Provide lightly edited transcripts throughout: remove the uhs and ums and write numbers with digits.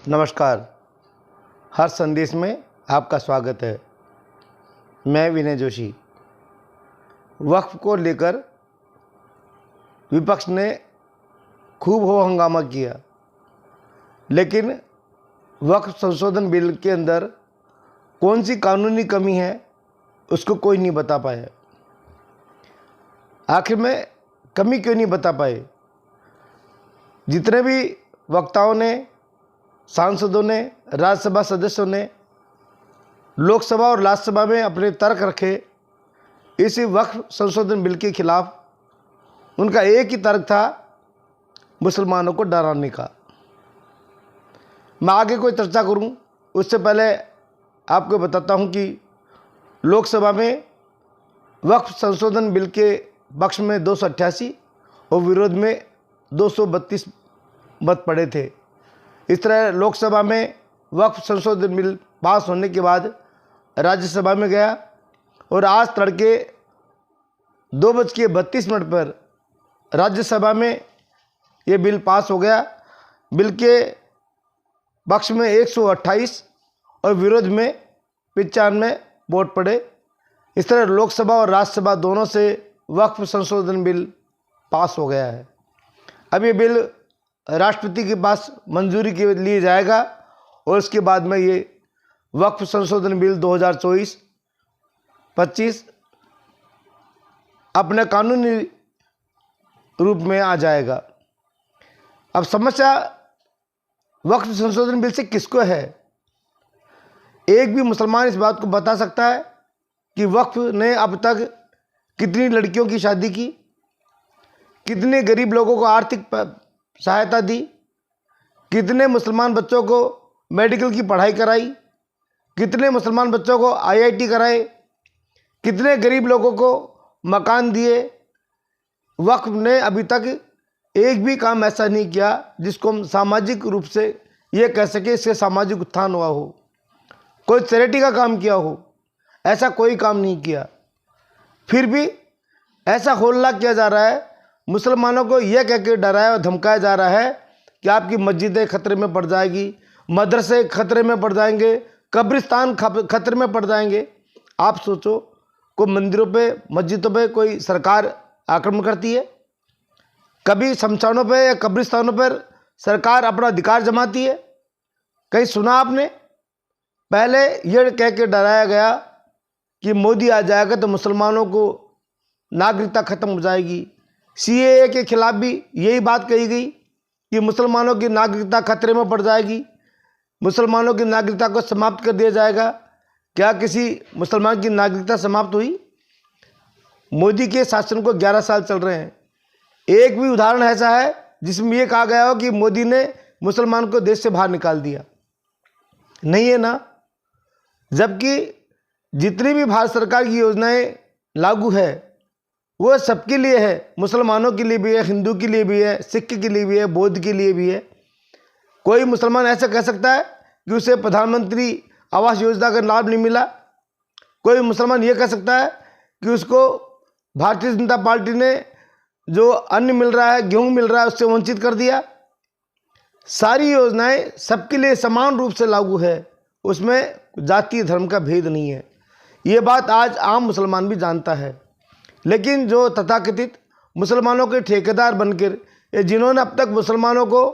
नमस्कार। हर संदेश में आपका स्वागत है। मैं विनय जोशी। वक्फ को लेकर विपक्ष ने खूब हो हंगामा किया, लेकिन वक्फ संशोधन बिल के अंदर कौन सी कानूनी कमी है उसको कोई नहीं बता पाया। आखिर में कमी क्यों नहीं बता पाए? जितने भी वक्ताओं ने, सांसदों ने, राज्यसभा सदस्यों ने लोकसभा और राज्यसभा में अपने तर्क रखे इस वक्फ संशोधन बिल के खिलाफ, उनका एक ही तर्क था, मुसलमानों को डराने का। मैं आगे कोई चर्चा करूं उससे पहले आपको बताता हूं कि लोकसभा में वक्फ संशोधन बिल के पक्ष में 288 और विरोध में 232 मत पड़े थे। इस तरह लोकसभा में वक्फ संशोधन बिल पास होने के बाद राज्यसभा में गया और आज तड़के 2:32 पर राज्यसभा में ये बिल पास हो गया। बिल के पक्ष में 128 और विरोध में 95 वोट पड़े। इस तरह लोकसभा और राज्यसभा दोनों से वक्फ संशोधन बिल पास हो गया है। अब ये बिल राष्ट्रपति के पास मंजूरी के लिए जाएगा और उसके बाद में ये वक्फ संशोधन बिल 2024-25 अपने कानूनी रूप में आ जाएगा। अब समस्या वक्फ संशोधन बिल से किसको है? एक भी मुसलमान इस बात को बता सकता है कि वक्फ ने अब तक कितनी लड़कियों की शादी की, कितने गरीब लोगों को आर्थिक सहायता दी, कितने मुसलमान बच्चों को मेडिकल की पढ़ाई कराई, कितने मुसलमान बच्चों को आईआईटी कराए, कितने गरीब लोगों को मकान दिए। वक्फ ने अभी तक एक भी काम ऐसा नहीं किया जिसको हम सामाजिक रूप से ये कह सके इससे सामाजिक उत्थान हुआ हो, कोई चैरिटी का काम किया हो, ऐसा कोई काम नहीं किया। फिर भी ऐसा होल्ला किया जा रहा है, मुसलमानों को यह कह के डराया और धमकाया जा रहा है कि आपकी मस्जिदें खतरे में पड़ जाएगी, मदरसे खतरे में पड़ जाएंगे, कब्रिस्तान खतरे में पड़ जाएंगे। आप सोचो, कोई मंदिरों पे, मस्जिदों पे कोई सरकार आक्रमण करती है? कभी शमशानों पे या कब्रिस्तानों पर सरकार अपना अधिकार जमाती है? कहीं सुना आपने? पहले यह कह के डराया गया कि मोदी आ जाएगा तो मुसलमानों को नागरिकता खत्म हो जाएगी। सीएए के खिलाफ भी यही बात कही गई कि मुसलमानों की नागरिकता खतरे में पड़ जाएगी, मुसलमानों की नागरिकता को समाप्त कर दिया जाएगा। क्या किसी मुसलमान की नागरिकता समाप्त हुई? मोदी के शासन को 11 साल चल रहे हैं। एक भी उदाहरण ऐसा है जिसमें यह कहा गया हो कि मोदी ने मुसलमान को देश से बाहर निकाल दिया? नहीं है ना। जबकि जितनी भी भारत सरकार की योजनाएं लागू है वो सबके लिए है, मुसलमानों के लिए भी है, हिंदू के लिए भी है, सिख के लिए भी है, बौद्ध के लिए भी है। कोई मुसलमान ऐसा कह सकता है कि उसे प्रधानमंत्री आवास योजना का लाभ नहीं मिला? कोई मुसलमान ये कह सकता है कि उसको भारतीय जनता पार्टी ने जो अन्न मिल रहा है, गेहूं मिल रहा है, उससे वंचित कर दिया? सारी योजनाएं सबके लिए समान रूप से लागू है, उसमें जातीय धर्म का भेद नहीं है। ये बात आज आम मुसलमान भी जानता है। लेकिन जो तथाकथित मुसलमानों के ठेकेदार बनकर या जिन्होंने अब तक मुसलमानों को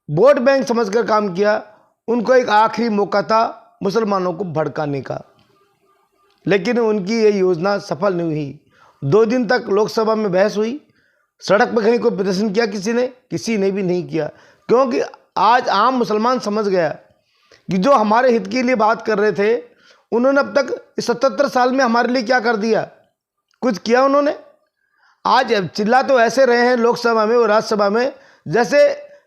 वोट बैंक समझकर काम किया, उनको एक आखिरी मौका था मुसलमानों को भड़काने का, लेकिन उनकी ये योजना सफल नहीं हुई। 2 दिन तक लोकसभा में बहस हुई, सड़क पर कहीं कोई प्रदर्शन किया किसी ने भी नहीं किया, क्योंकि आज आम मुसलमान समझ गया कि जो हमारे हित के लिए बात कर रहे थे, उन्होंने अब तक 77 साल में हमारे लिए क्या कर दिया? कुछ किया उन्होंने? आज चिल्ला तो ऐसे रहे हैं लोकसभा में और राज्यसभा में जैसे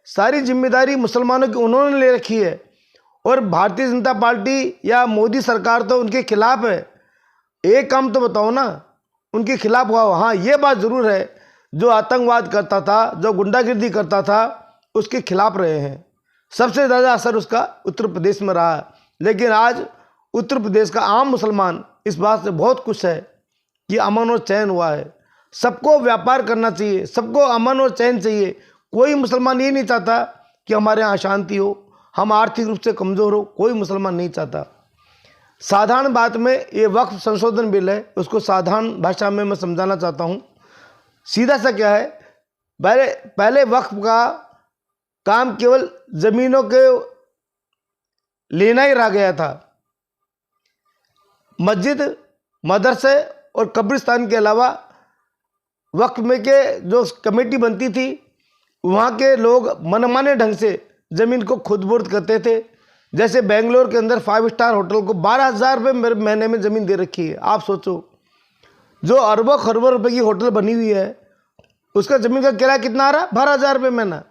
सारी जिम्मेदारी मुसलमानों की उन्होंने ले रखी है, और भारतीय जनता पार्टी या मोदी सरकार तो उनके खिलाफ है। एक काम तो बताओ ना, उनके खिलाफ हुआ हो। हाँ, ये बात ज़रूर है, जो आतंकवाद करता था, जो गुंडागिर्दी करता था, उसके खिलाफ रहे हैं। सबसे ज़्यादा असर उसका उत्तर प्रदेश में रहा है। लेकिन आज उत्तर प्रदेश का आम मुसलमान इस बात से बहुत खुश है कि अमन और चैन हुआ है। सबको व्यापार करना चाहिए, सबको अमन और चैन चाहिए। कोई मुसलमान ये नहीं चाहता कि हमारे यहाँ अशांति हो, हम आर्थिक रूप से कमज़ोर हो, कोई मुसलमान नहीं चाहता। साधारण बात में ये वक्फ संशोधन बिल है, उसको साधारण भाषा में मैं समझाना चाहता हूँ। सीधा सा क्या है, पहले वक्फ का काम केवल ज़मीनों के लेना ही रह गया था। मस्जिद, मदरसे और कब्रिस्तान के अलावा वक्फ में के जो कमेटी बनती थी, वहाँ के लोग मनमाने ढंग से ज़मीन को खुदबुर्द करते थे। जैसे बेंगलोर के अंदर 5 स्टार होटल को 12,000 रुपये महीने में ज़मीन दे रखी है। आप सोचो, जो अरबों खरबों रुपए की होटल बनी हुई है, उसका ज़मीन का किराया कितना आ रहा है? 12,000 रुपये महीना।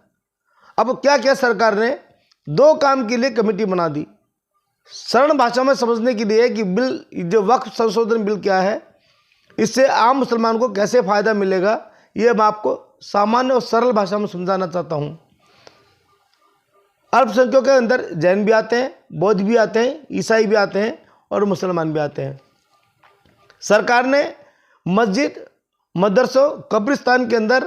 अब क्या क्या सरकार ने 2 काम के लिए कमेटी बना दी। सरल भाषा में समझने के लिए कि बिल, जो वक्फ संशोधन बिल क्या है, इससे आम मुसलमान को कैसे फ़ायदा मिलेगा, ये मैं आपको सामान्य और सरल भाषा में समझाना चाहता हूँ। अल्पसंख्यकों के अंदर जैन भी आते हैं, बौद्ध भी आते हैं, ईसाई भी आते हैं और मुसलमान भी आते हैं। सरकार ने मस्जिद, मदरसों, कब्रिस्तान के अंदर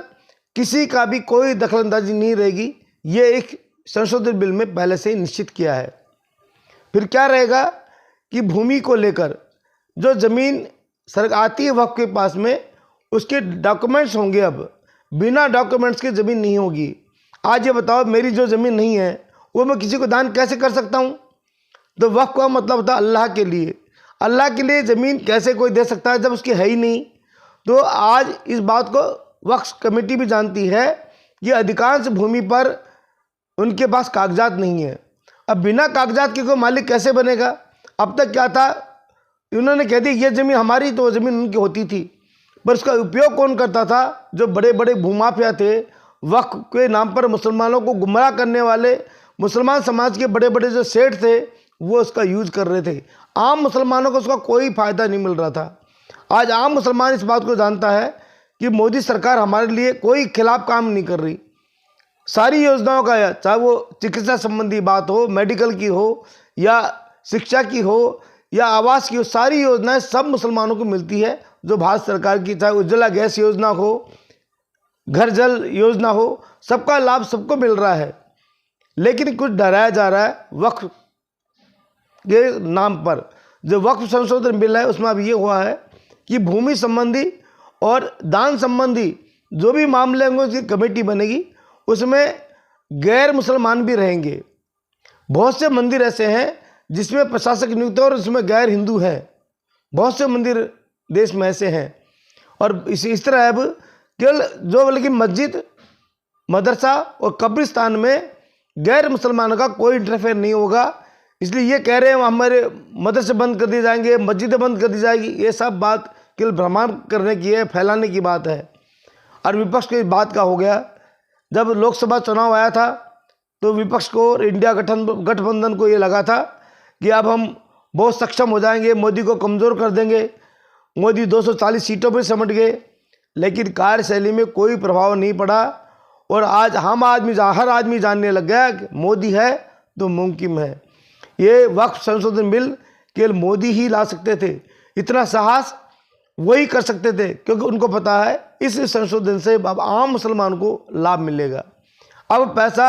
किसी का भी कोई दखलंदाजी नहीं रहेगी, ये एक संशोधित बिल में पहले से ही निश्चित किया है। फिर क्या रहेगा कि भूमि को लेकर जो ज़मीन आती है वक्फ के पास में, उसके डॉक्यूमेंट्स होंगे। अब बिना डॉक्यूमेंट्स के ज़मीन नहीं होगी। आज ये बताओ, मेरी जो ज़मीन नहीं है वो मैं किसी को दान कैसे कर सकता हूँ? तो वक्फ का मतलब होता है अल्लाह के लिए। अल्लाह के लिए ज़मीन कैसे कोई दे सकता है जब उसकी है ही नहीं? तो आज इस बात को वक्फ कमेटी भी जानती है कि अधिकांश भूमि पर उनके पास कागजात नहीं है। अब बिना कागजात के कोई मालिक कैसे बनेगा? अब तक क्या था, उन्होंने कह दी ये ज़मीन हमारी, तो वो ज़मीन उनकी होती थी, पर उसका उपयोग कौन करता था? जो बड़े बड़े भूमाफिया थे, वक्फ के नाम पर मुसलमानों को गुमराह करने वाले मुसलमान समाज के बड़े बड़े जो सेठ थे, वो उसका यूज़ कर रहे थे। आम मुसलमानों को उसका कोई फ़ायदा नहीं मिल रहा था। आज आम मुसलमान इस बात को जानता है कि मोदी सरकार हमारे लिए कोई खिलाफ काम नहीं कर रही। सारी योजनाओं का, चाहे वो चिकित्सा संबंधी बात हो, मेडिकल की हो, या शिक्षा की हो, या आवास की हो, सारी योजनाएं सब मुसलमानों को मिलती है जो भारत सरकार की। चाहे उज्ज्वला गैस योजना हो, घर जल योजना हो, सबका लाभ सबको मिल रहा है। लेकिन कुछ डराया जा रहा है वक्फ के नाम पर। जो वक्फ संशोधन बिल है, उसमें अब ये हुआ है कि भूमि संबंधी और दान संबंधी जो भी मामले होंगे, उसकी कमेटी बनेगी, उसमें गैर मुसलमान भी रहेंगे। बहुत से मंदिर ऐसे हैं जिसमें प्रशासक नियुक्त है और उसमें गैर हिंदू हैं। बहुत से मंदिर देश में ऐसे हैं। और इस तरह अब केवल जो बल्कि मस्जिद, मदरसा और कब्रिस्तान में गैर मुसलमानों का कोई इंटरफेयर नहीं होगा। इसलिए ये कह रहे हैं हमारे मदरसे बंद कर दिए जाएंगे, मस्जिदें बंद कर दी जाएगी, ये सब बात केवल भ्रम करने की है, फैलाने की बात है। और विपक्ष को इस बात का हो गया, जब लोकसभा चुनाव आया था तो विपक्ष को और इंडिया गठबंधन को ये लगा था कि अब हम बहुत सक्षम हो जाएंगे, मोदी को कमज़ोर कर देंगे। मोदी 240 सीटों पर सिमट गए, लेकिन कार्यशैली में कोई प्रभाव नहीं पड़ा। और आज हर आदमी जानने लग गया कि मोदी है तो मुमकिन है। ये वक्फ संशोधन बिल केवल मोदी ही ला सकते थे। इतना साहस वही कर सकते थे, क्योंकि उनको पता है इस संशोधन से अब आम मुसलमान को लाभ मिलेगा। अब पैसा,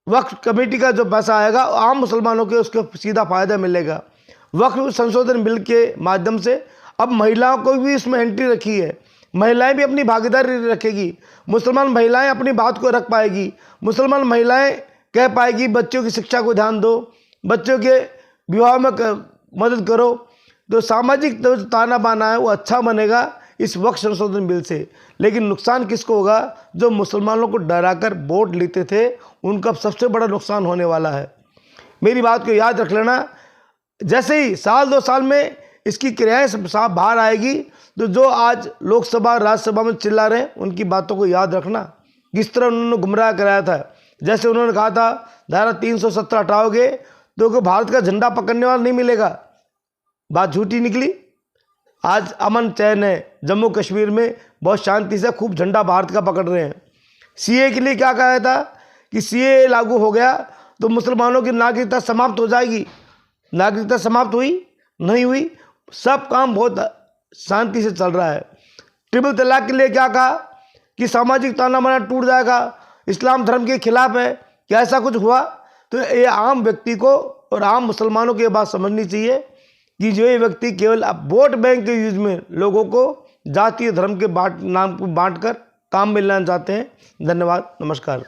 वक्फ कमेटी का जो पैसा आएगा, आम मुसलमानों के उसको सीधा फ़ायदा मिलेगा। वक्फ संशोधन बिल के माध्यम से अब महिलाओं को भी इसमें एंट्री रखी है। महिलाएं भी अपनी भागीदारी रखेगी। मुसलमान महिलाएं अपनी बात को रख पाएगी। मुसलमान महिलाएं कह पाएगी बच्चों की शिक्षा को ध्यान दो, बच्चों के विवाह में मदद करो। तो सामाजिक जो ताना बाना है वो अच्छा बनेगा इस वक्फ संशोधन बिल से। लेकिन नुकसान किसको होगा? जो मुसलमानों को डराकर वोट लेते थे, उनका सबसे बड़ा नुकसान होने वाला है। मेरी बात को याद रख लेना। जैसे ही साल 2 साल में इसकी क्रियाएं साफ बाहर आएगी, तो जो आज लोकसभा राज्यसभा में चिल्ला रहे हैं, उनकी बातों को याद रखना। किस तरह उन्होंने गुमराह कराया था। जैसे उन्होंने कहा था धारा 370 हटाओगे तो भारत का झंडा पकड़ने वाला नहीं मिलेगा। बात झूठी निकली। आज अमन चैन है, जम्मू कश्मीर में बहुत शांति से खूब झंडा भारत का पकड़ रहे हैं। सीए के लिए क्या कहा था कि सीए लागू हो गया तो मुसलमानों की नागरिकता समाप्त हो जाएगी। नागरिकता समाप्त हुई? नहीं हुई। सब काम बहुत शांति से चल रहा है। ट्रिपल तलाक के लिए क्या कहा कि सामाजिक ताना बाना टूट जाएगा, इस्लाम धर्म के खिलाफ है। क्या ऐसा कुछ हुआ? तो ये आम व्यक्ति को और आम मुसलमानों को ये बात समझनी चाहिए कि जो ये व्यक्ति केवल वोट बैंक के यूज में लोगों को जातीय धर्म के नाम को बांट कर काम में लाना चाहते हैं। धन्यवाद, नमस्कार।